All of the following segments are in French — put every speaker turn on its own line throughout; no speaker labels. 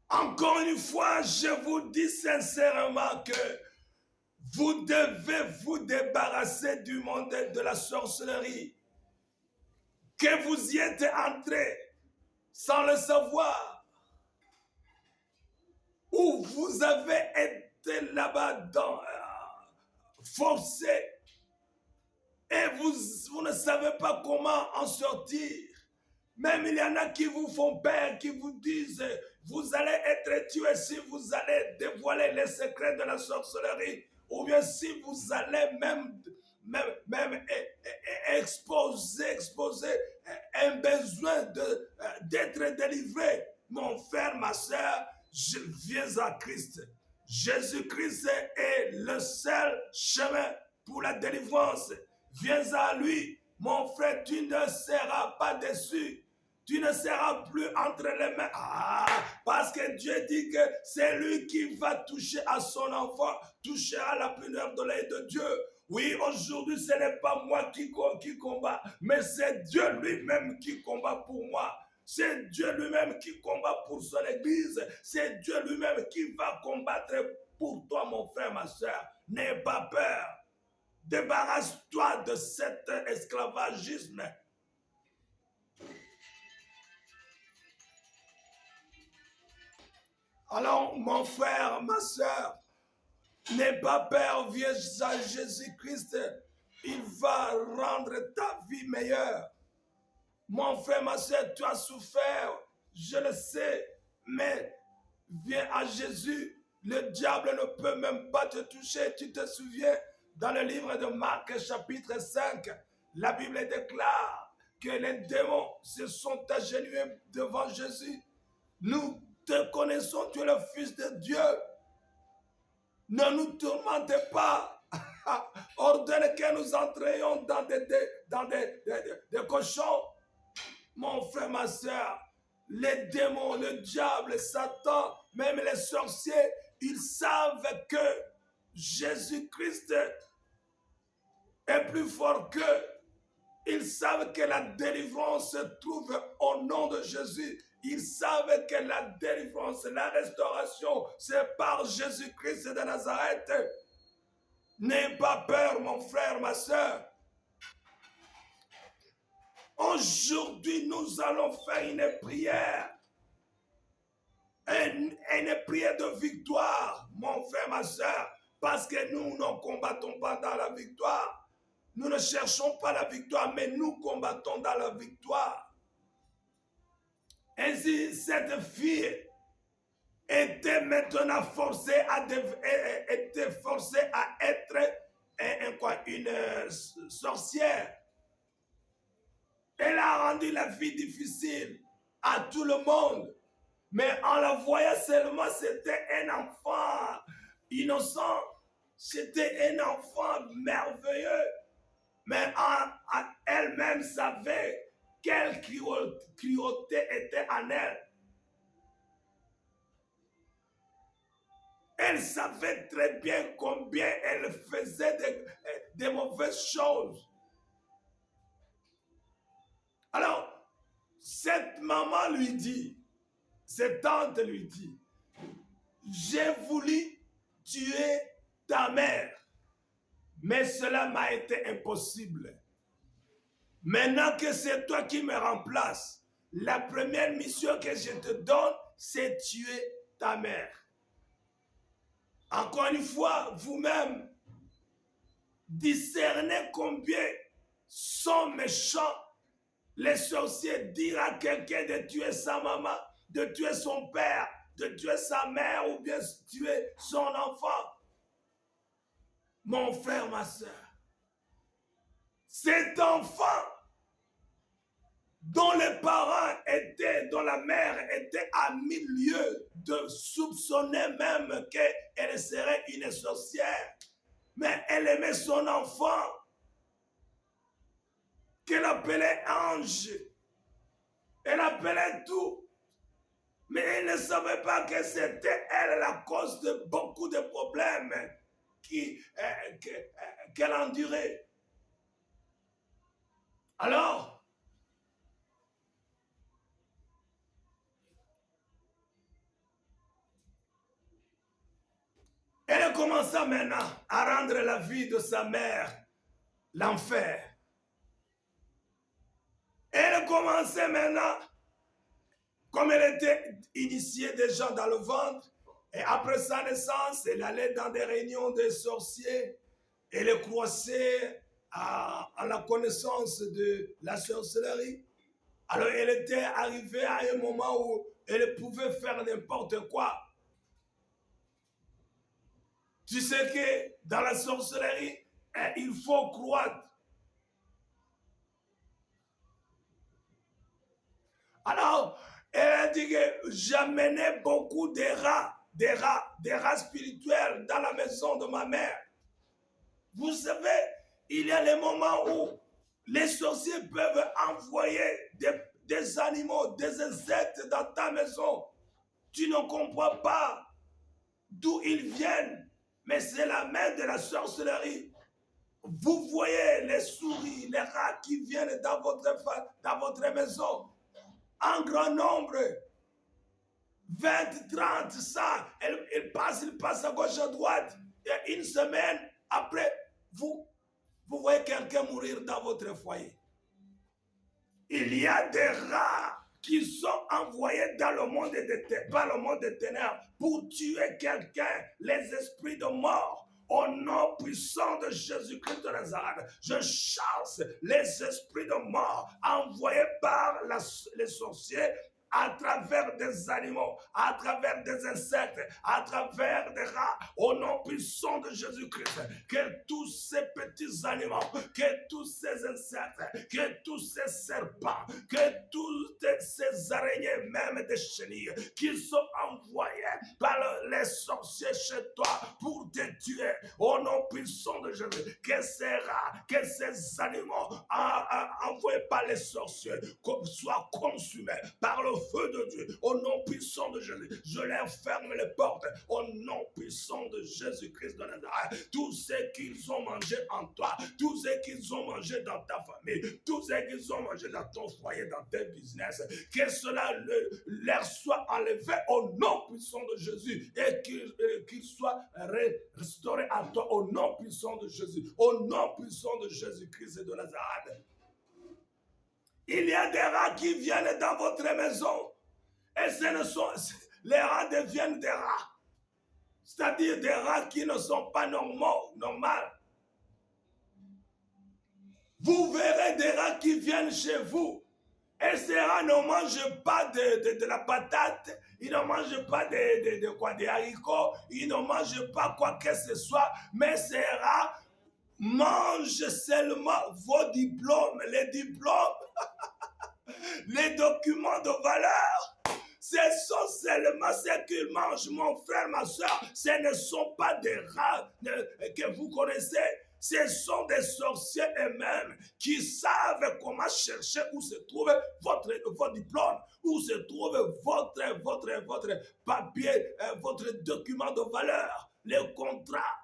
Encore une fois, je vous dis sincèrement que vous devez vous débarrasser du monde de la sorcellerie. Que vous y êtes entré sans le savoir. Ou vous avez été là-bas forcé et vous ne savez pas comment en sortir. Même il y en a qui vous font peur, qui vous disent vous allez être tué si vous allez dévoiler les secrets de la sorcellerie, ou bien si vous allez même exposer un besoin d'être délivré. Mon frère, ma soeur, je viens à Christ. Jésus-Christ est le seul chemin pour la délivrance. Viens à lui, mon frère, tu ne seras pas déçu. Tu ne seras plus entre les mains. Parce que Dieu dit que c'est lui qui va toucher à son enfant, toucher à la pudeur de l'œil de Dieu. Oui, aujourd'hui, ce n'est pas moi qui combat, mais c'est Dieu lui-même qui combat pour moi. C'est Dieu lui-même qui combat pour son église. C'est Dieu lui-même qui va combattre pour toi, mon frère, ma soeur. N'aie pas peur. Débarrasse-toi de cet esclavagisme. Alors, mon frère, ma soeur, n'aie pas peur, viens à Jésus-Christ. Il va rendre ta vie meilleure. Mon frère, ma soeur, tu as souffert, je le sais, mais viens à Jésus. Le diable ne peut même pas te toucher. Tu te souviens, dans le livre de Marc, chapitre 5, la Bible déclare que les démons se sont agenouillés devant Jésus. Nous te connaissons, tu es le Fils de Dieu. Ne nous tourmentez pas. Ordonne que nous entrions dans des cochons. Mon frère, ma soeur, les démons, le diable, Satan, même les sorciers, ils savent que Jésus-Christ est plus fort qu'eux. Ils savent que la délivrance se trouve au nom de Jésus. Ils savent que la délivrance, la restauration, c'est par Jésus-Christ de Nazareth. N'aie pas peur, mon frère, ma soeur. Aujourd'hui, nous allons faire une prière. Une prière de victoire, mon frère, ma soeur. Parce que nous ne combattons pas dans la victoire. Nous ne cherchons pas la victoire, mais nous combattons dans la victoire. Ainsi, cette fille était maintenant forcée à être une sorcière. Elle a rendu la vie difficile à tout le monde. Mais en la voyant seulement, c'était un enfant innocent. C'était un enfant merveilleux. Mais elle-même savait quelle cruauté était en elle. Elle savait très bien combien elle faisait de mauvaises choses. Alors, cette maman lui dit, cette tante lui dit, j'ai voulu tuer ta mère, mais cela m'a été impossible. Maintenant que c'est toi qui me remplaces, la première mission que je te donne, c'est tuer ta mère. Encore une fois, vous-même, discernez combien sont méchants les sorciers. Dire à quelqu'un de tuer sa maman, de tuer son père, de tuer sa mère ou bien tuer son enfant. Mon frère, ma soeur, cet enfant dont les parents étaient, dont la mère était à 1000 lieues de soupçonner même qu'elle serait une sorcière. Mais elle aimait son enfant, qu'elle appelait ange. Elle appelait tout. Mais elle ne savait pas que c'était elle la cause de beaucoup de problèmes qu'elle endurait. Alors, commença maintenant à rendre la vie de sa mère l'enfer. Elle commençait maintenant, comme elle était initiée déjà dans le ventre, et après sa naissance, elle allait dans des réunions des sorciers, elle croissait à la connaissance de la sorcellerie. Alors elle était arrivée à un moment où elle pouvait faire n'importe quoi. Tu sais que dans la sorcellerie, il faut croître. Alors, elle a dit que j'amenais beaucoup des rats spirituels dans la maison de ma mère. Vous savez, il y a les moments où les sorciers peuvent envoyer des animaux, des insectes dans ta maison. Tu ne comprends pas d'où ils viennent, mais c'est la main de la sorcellerie. Vous voyez les souris, les rats qui viennent dans votre maison en grand nombre. 20, 30, 100, ils passent à gauche, à droite. Et une semaine après, vous voyez quelqu'un mourir dans votre foyer. Il y a des rats qui sont envoyés dans le monde par le monde des ténèbres pour tuer quelqu'un, les esprits de mort. Au nom puissant de Jésus-Christ de Nazareth, je chasse les esprits de mort envoyés par les sorciers à travers des animaux, à travers des insectes, à travers des rats, au nom puissant de Jésus-Christ, que tous ces petits animaux, que tous ces insectes, que tous ces serpents, que toutes ces araignées, même des chenilles, qui sont envoyés par les sorciers chez toi pour te tuer, au nom puissant de Jésus, que ces rats, que ces animaux envoyés par les sorciers soient consumés par le feu de Dieu, au nom puissant de Jésus. Je leur ferme les portes, au nom puissant de Jésus-Christ de Nazareth. Tout ce qu'ils ont mangé en toi, tout ce qu'ils ont mangé dans ta famille, tout ce qu'ils ont mangé dans ton foyer, dans tes business, que cela leur soit enlevé au nom puissant de Jésus et qu'il soit restauré à toi au nom puissant de Jésus, au nom puissant de Jésus-Christ de Nazareth. Il y a des rats qui viennent dans votre maison et les rats deviennent des rats. C'est-à-dire des rats qui ne sont pas normaux. Vous verrez des rats qui viennent chez vous. Et ces rats ne mangent pas de la patate, ils ne mangent pas des haricots, ils ne mangent pas quoi que ce soit, mais ces rats mangent seulement vos diplômes, les diplômes, les documents de valeur. Ce sont seulement ce qu'ils mangent, mon frère, ma soeur. Ce ne sont pas des rats que vous connaissez. Ce sont des sorciers eux-mêmes qui savent comment chercher où se trouve votre diplôme, où se trouve votre papier, votre document de valeur, le contrat.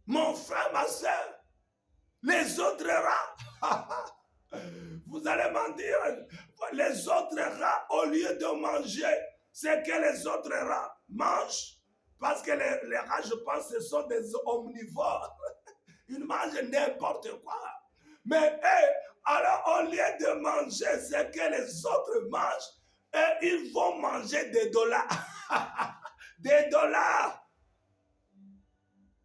Mon frère, ma soeur, les autres rats, vous allez m'en dire, les autres rats, au lieu de manger ce que les autres rats mangent, parce que les rats, je pense, ce sont des omnivores, ils mangent n'importe quoi. Mais alors, au lieu de manger ce que les autres mangent, ils vont manger des dollars. Des dollars.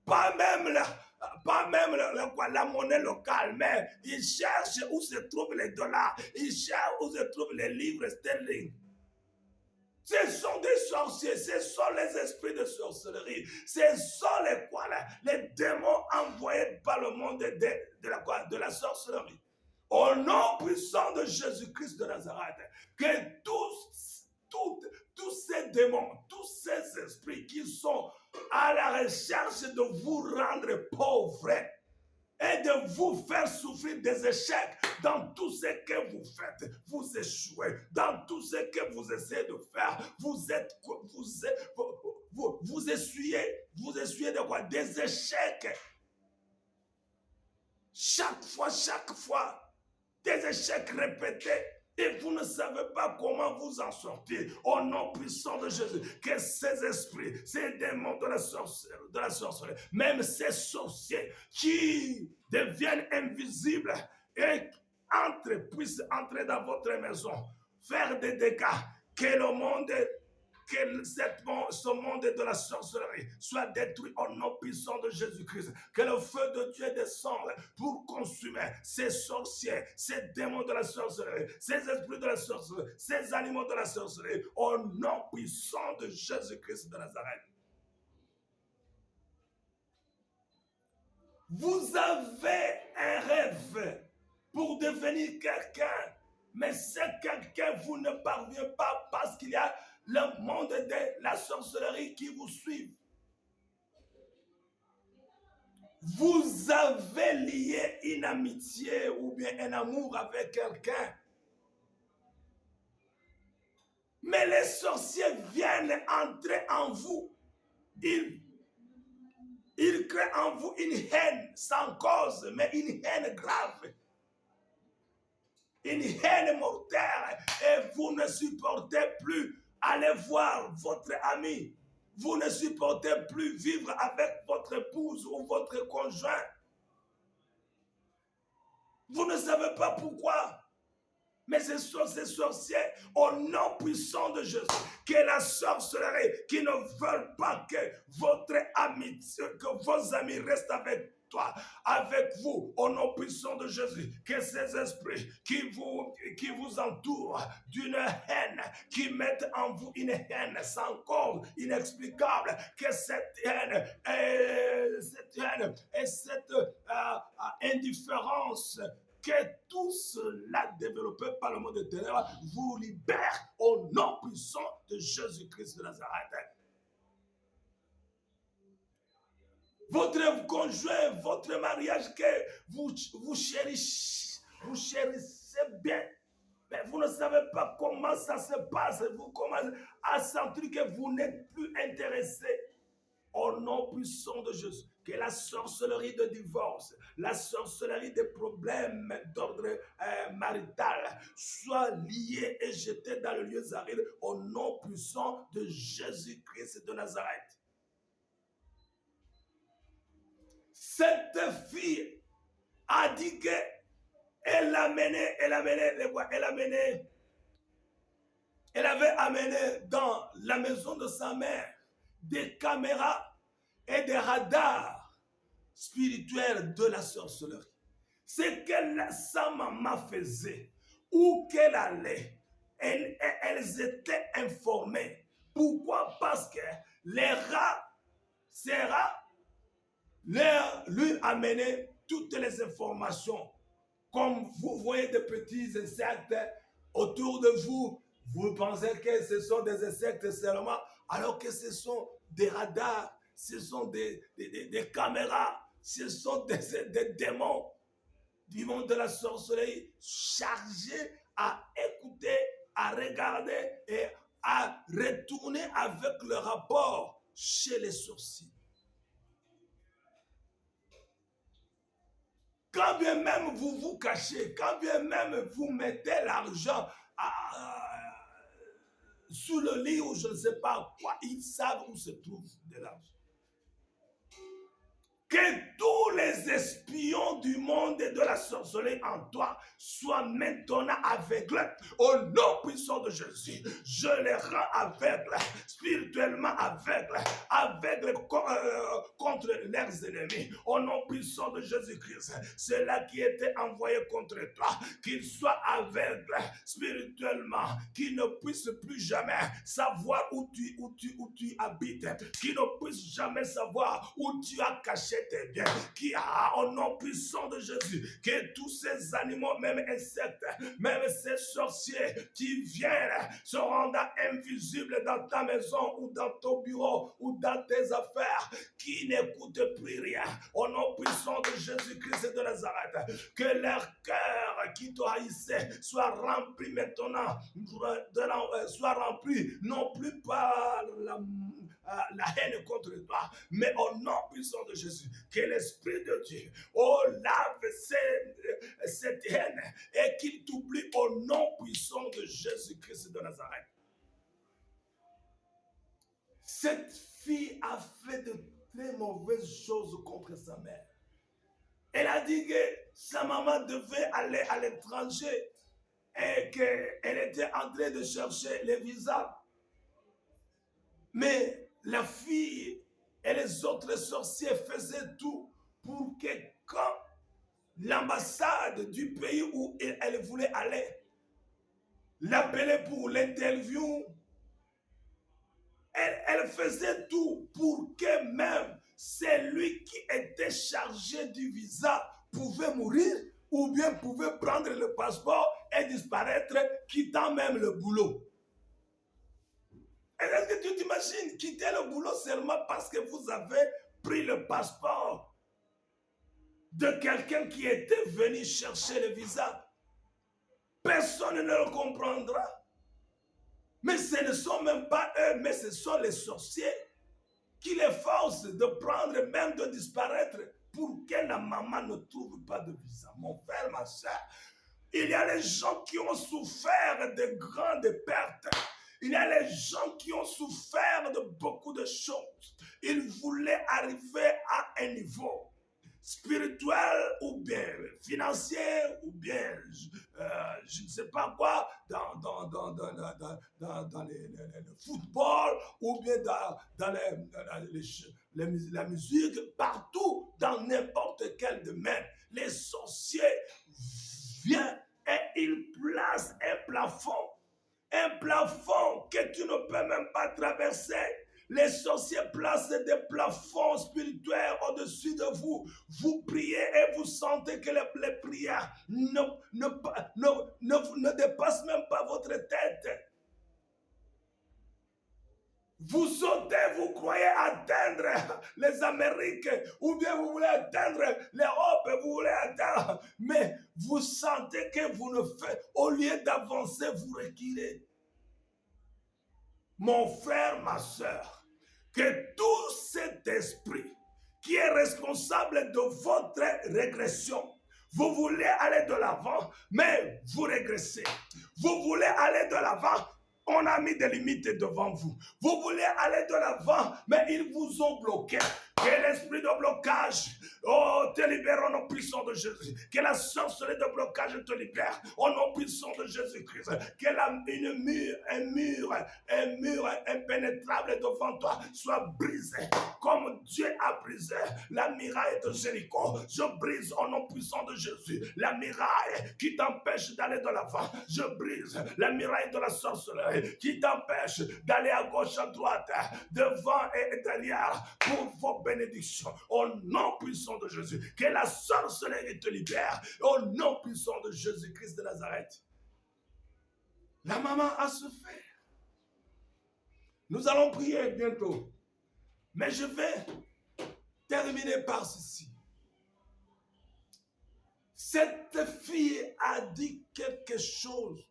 Pas même la monnaie locale, mais ils cherchent où se trouvent les dollars, ils cherchent où se trouvent les livres sterling. Ce sont des sorciers, ce sont les esprits de sorcellerie, ce sont les démons envoyés par le monde de la sorcellerie. Au nom puissant de Jésus-Christ de Nazareth, que tous ces démons, tous ces esprits qui sont à la recherche de vous rendre pauvres et de vous faire souffrir des échecs dans tout ce que vous faites, vous échouez. Dans tout ce que vous essayez de faire, vous essuyez de quoi? Des échecs. Chaque fois, des échecs répétés. Et vous ne savez pas comment vous en sortir. Au nom puissant de Jésus, que ces esprits, ces démons de la sorcellerie, même ces sorciers qui deviennent invisibles et puissent entrer dans votre maison, faire des dégâts, que le monde, ce monde de la sorcellerie soit détruit au nom puissant de Jésus-Christ. Que le feu de Dieu descende pour consumer ces sorciers, ces démons de la sorcellerie, ces esprits de la sorcellerie, ces animaux de la sorcellerie, au nom puissant de Jésus-Christ de Nazareth. Vous avez un rêve pour devenir quelqu'un, mais c'est quelqu'un, vous ne parvenez pas parce qu'il y a le monde de la sorcellerie qui vous suit. Vous avez lié une amitié ou bien un amour avec quelqu'un, mais les sorciers viennent entrer en vous. Ils créent en vous une haine sans cause, mais une haine grave. Une haine mortelle, et vous ne supportez plus aller voir votre ami. Vous ne supportez plus vivre avec votre épouse ou votre conjoint. Vous ne savez pas pourquoi. Mais ce sont ces sorciers au nom puissant de Jésus, que la sorcellerie, qui ne veulent pas que votre amitié, que vos amis restent avec toi, avec vous, au nom puissant de Jésus, que ces esprits qui vous entourent d'une haine, qui mettent en vous une haine sans cause, inexplicable, que cette haine et cette indifférence, que tout cela développé par le monde de ténèbres vous libère au nom puissant de Jésus-Christ de Nazareth. Votre conjoint, votre mariage que vous chérissez bien, mais vous ne savez pas comment ça se passe. Vous commencez à sentir que vous n'êtes plus intéressé. Au nom puissant de Jésus, que la sorcellerie de divorce, la sorcellerie des problèmes d'ordre marital soit liée et jetée dans le lieu aride au nom puissant de Jésus-Christ de Nazareth. Cette fille a dit qu'elle avait amené dans la maison de sa mère des caméras et des radars spirituels de la sorcellerie. C'est que sa maman faisait, où qu'elle allait, elles étaient informées. Pourquoi? Parce que ces rats lui amenaient toutes les informations. Comme vous voyez des petits insectes autour de vous, vous pensez que ce sont des insectes seulement, alors que ce sont des radars, ce sont des caméras, ce sont des démons du monde de la sorcellerie chargés à écouter, à regarder et à retourner avec le rapport chez les sorciers. Quand bien même vous vous cachez, quand bien même vous mettez l'argent sous le lit ou je ne sais pas quoi, ils savent où se trouve de l'argent. Que tous les espions du monde et de la sorcellerie en toi soient maintenant aveugles. Au nom puissant de Jésus, je les rends aveugles, spirituellement aveugles contre leurs ennemis. Au nom puissant de Jésus-Christ, ceux-là qui étaient envoyés contre toi, qu'ils soient aveugles spirituellement, qu'ils ne puissent plus jamais savoir où tu habites, qu'ils ne puissent jamais savoir où tu as caché tes biens, qui a au nom puissant de Jésus, que tous ces animaux, même insectes, même ces sorciers qui viennent se rendre commandant invisible dans ta maison ou dans ton bureau ou dans tes affaires qui n'écoutent plus rien. Au nom puissant de Jésus-Christ de Nazareth, que leur cœur qui te haïssait soit rempli maintenant, soit rempli non plus par la haine contre toi, mais au nom puissant de Jésus, que l'Esprit de Dieu lave cette haine et qu'il t'oublie au nom puissant de Jésus-Christ de Nazareth. Cette fille a fait de très mauvaises choses contre sa mère. Elle a dit que sa maman devait aller à l'étranger et qu'elle était en train de chercher les visas. Mais la fille et les autres sorciers faisaient tout pour que quand l'ambassade du pays où elle voulait aller l'appelait pour l'interview, elle faisait tout pour que même celui qui était chargé du visa pouvait mourir ou bien pouvait prendre le passeport et disparaître, quittant même le boulot. Est-ce que tu t'imagines quitter le boulot seulement parce que vous avez pris le passeport de quelqu'un qui était venu chercher le visa? Personne ne le comprendra. Mais ce ne sont même pas eux, mais ce sont les sorciers qui les forcent de prendre, même de disparaître, pour que la maman ne trouve pas de visa. Mon frère, ma soeur, il y a les gens qui ont souffert de grandes pertes. Il y a les gens qui ont souffert de beaucoup de choses. Ils voulaient arriver à un niveau spirituel ou bien financier ou bien je ne sais pas quoi dans le football ou bien dans la musique, partout, dans n'importe quel domaine. Les sorciers viennent et ils placent un plafond que tu ne peux même pas traverser. Les sorciers placent des plafonds spirituels au-dessus de vous. Vous priez et vous sentez que les prières ne dépassent même pas votre tête. Vous sautez, vous croyez atteindre les Amériques, ou bien vous voulez atteindre l'Europe, vous voulez atteindre, mais vous sentez que vous ne faites, au lieu d'avancer, vous reculez. Mon frère, ma soeur, que tout cet esprit qui est responsable de votre régression, vous voulez aller de l'avant, mais vous régressez. Vous voulez aller de l'avant, on a mis des limites devant vous. Vous voulez aller de l'avant, mais ils vous ont bloqué. Que l'esprit de blocage, te libère au nom puissant de Jésus. Que la sorcellerie de blocage te libère au nom puissant de Jésus-Christ. Que un mur impénétrable devant toi soit brisé. Comme Dieu a brisé la muraille de Jéricho. Je brise au nom puissant de Jésus la muraille qui t'empêche d'aller de l'avant. Je brise la muraille de la sorcellerie qui t'empêche d'aller à gauche, à droite, devant et derrière pour vos bénédictions. Au nom puissant de Jésus, que la sorcellerie te libère. Au nom puissant de Jésus-Christ de Nazareth. La maman a souffert. Nous allons prier bientôt. Mais je vais terminer par ceci. Cette fille a dit quelque chose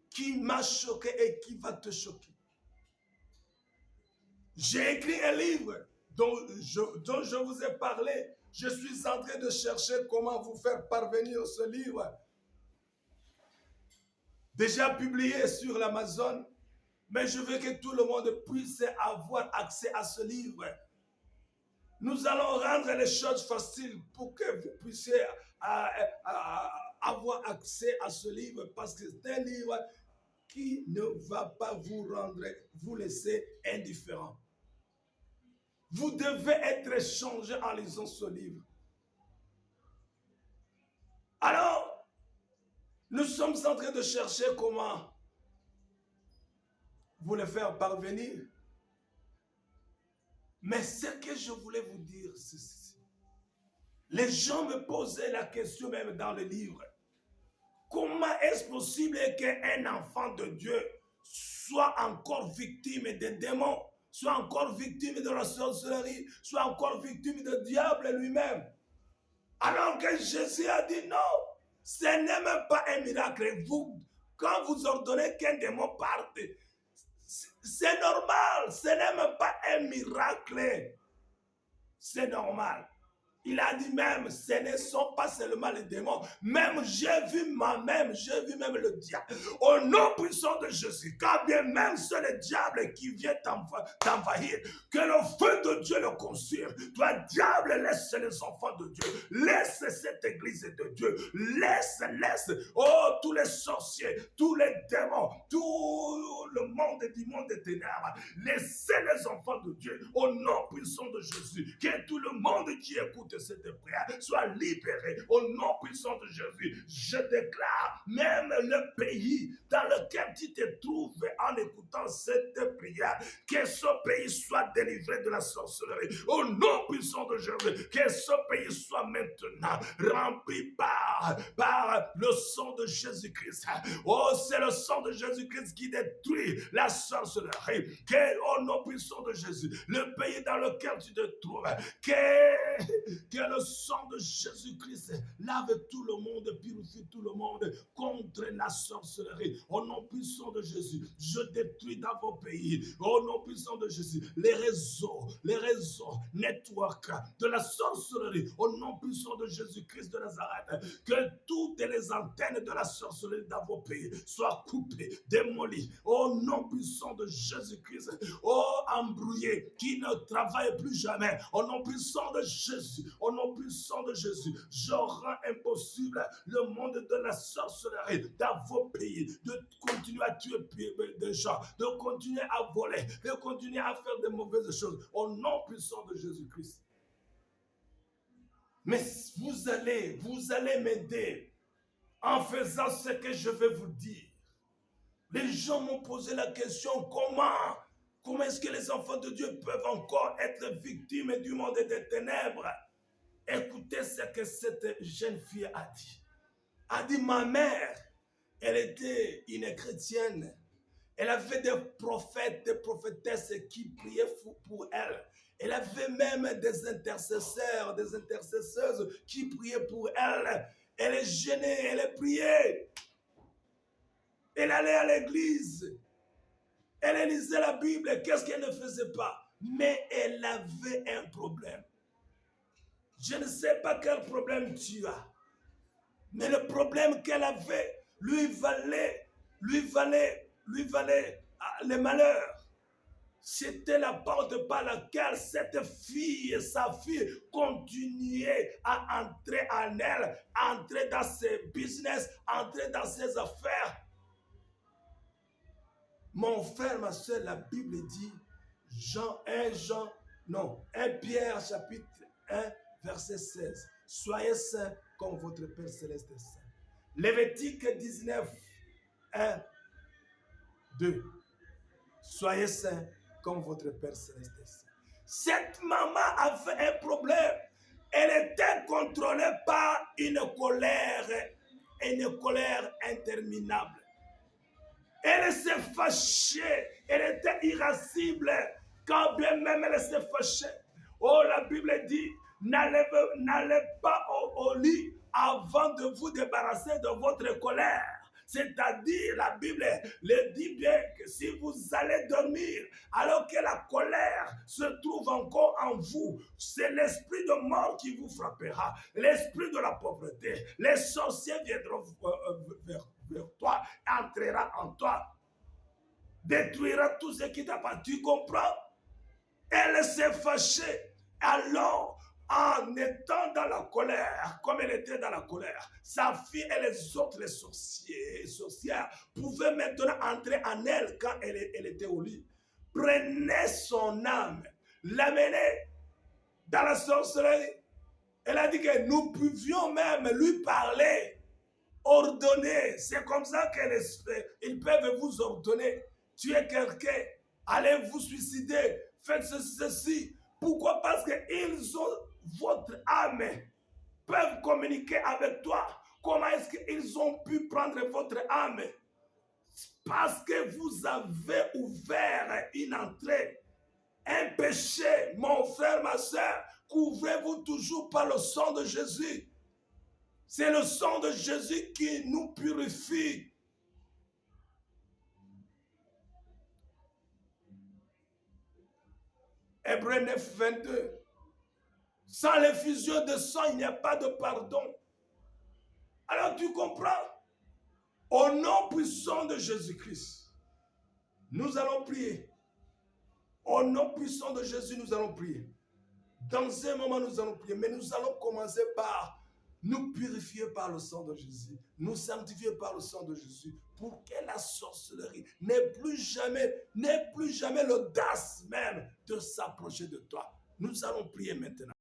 qui m'a choqué et qui va te choquer. J'ai écrit un livre dont je vous ai parlé. Je suis en train de chercher comment vous faire parvenir ce livre. Déjà publié sur l'Amazon, mais je veux que tout le monde puisse avoir accès à ce livre. Nous allons rendre les choses faciles pour que vous puissiez avoir accès à ce livre, parce que c'est un livre qui ne va pas vous laisser indifférent. Vous devez être changé en lisant ce livre. Alors, nous sommes en train de chercher comment vous le faire parvenir. Mais ce que je voulais vous dire, c'est ceci. Les gens me posaient la question même dans le livre. Comment est-ce possible qu'un enfant de Dieu soit encore victime des démons, soit encore victime de la sorcellerie, soit encore victime du diable lui-même. Alors que Jésus a dit non, ce n'est même pas un miracle. Quand vous ordonnez qu'un démon parte, c'est normal, ce n'est même pas un miracle. C'est normal. Il a dit même, ce ne sont pas seulement les démons. Même j'ai vu même le diable. Au nom puissant de Jésus, quand bien même c'est le diable qui vient t'envahir, que le feu de Dieu le consume. Toi, diable, laisse les enfants de Dieu. Laisse cette église de Dieu. Laisse. Oh, tous les sorciers, tous les démons, tout le monde du monde des ténèbres. Laissez les enfants de Dieu. Au nom puissant de Jésus. Que tout le monde qui écoute cette prière soit libéré au nom puissant de Jésus. Je déclare même le pays dans lequel tu te trouves en écoutant cette prière, que ce pays soit délivré de la sorcellerie au nom puissant de Jésus, que ce pays soit maintenant rempli par le sang de Jésus-Christ. Oh, c'est le sang de Jésus-Christ qui détruit la sorcellerie. Que au nom puissant de Jésus, le pays dans lequel tu te trouves, que le sang de Jésus-Christ lave tout le monde, purifie tout le monde contre la sorcellerie. Au nom puissant de Jésus, je détruis dans vos pays. Au nom puissant de Jésus, les réseaux, network de la sorcellerie. Au nom puissant de Jésus-Christ de Nazareth, que toutes les antennes de la sorcellerie dans vos pays soient coupées, démolies. Au nom puissant de Jésus-Christ, embrouillés, qui ne travaillent plus jamais. Au nom puissant de Jésus, au nom puissant de Jésus, je rends impossible le monde de la sorcellerie dans vos pays, de continuer à tuer des gens, de continuer à voler, de continuer à faire de mauvaises choses, au nom puissant de Jésus-Christ. Mais vous allez m'aider en faisant ce que je vais vous dire. Les gens m'ont posé la question, comment est-ce que les enfants de Dieu peuvent encore être victimes du monde des ténèbres? Écoutez ce que cette jeune fille a dit. A dit, ma mère, elle était une chrétienne. Elle avait des prophètes, des prophétesses qui priaient pour elle. Elle avait même des intercesseurs, des intercesseuses qui priaient pour elle. Elle est gênée, elle priait. Elle allait à l'église. Elle lisait la Bible. Qu'est-ce qu'elle ne faisait pas? Mais elle avait un problème. Je ne sais pas quel problème tu as. Mais le problème qu'elle avait lui valait le malheur. C'était la porte par laquelle cette fille, sa fille, continuait à entrer en elle, entrer dans ses business, entrer dans ses affaires. Mon frère, ma soeur, la Bible dit, 1 Pierre chapitre 1, verset 16. Soyez saints comme votre Père Céleste est saint. Lévitique 19, 1, 2. Soyez saints comme votre Père Céleste est saint. Cette maman avait un problème. Elle était contrôlée par une colère interminable. Elle s'est fâchée, elle était irascible, quand bien même elle s'est fâchée. Oh, la Bible dit, n'allez pas au lit avant de vous débarrasser de votre colère. C'est-à-dire, la Bible le dit bien que si vous allez dormir, alors que la colère se trouve encore en vous, c'est l'esprit de mort qui vous frappera, l'esprit de la pauvreté. Les sorciers viendront vers toi, entrera en toi, détruira tout ce qui t'appartient. Tu comprends? Elle s'est fâchée. Alors, en étant dans la colère, comme elle était dans la colère, sa fille et les autres, les sorcières, pouvaient maintenant entrer en elle quand elle était au lit. Prenez son âme, l'amenez dans la sorcellerie. Elle a dit que nous pouvions même lui parler, ordonner. C'est comme ça qu'ils peuvent vous ordonner. Tuez quelqu'un, allez vous suicider, faites ceci. Pourquoi? Parce qu'ils ont votre âme, peuvent communiquer avec toi. Comment est-ce qu'ils ont pu prendre votre âme? Parce que vous avez ouvert une entrée, un péché, mon frère, ma soeur, couvrez-vous toujours par le sang de Jésus. C'est le sang de Jésus qui nous purifie. Hébreux 9, 22. Sans l'effusion de sang, il n'y a pas de pardon. Alors tu comprends? Au nom puissant de Jésus-Christ, nous allons prier. Au nom puissant de Jésus, nous allons prier. Dans un moment, nous allons prier, mais nous allons commencer par nous purifier par le sang de Jésus, nous sanctifier par le sang de Jésus, pour que la sorcellerie n'ait plus jamais l'audace même de s'approcher de toi. Nous allons prier maintenant.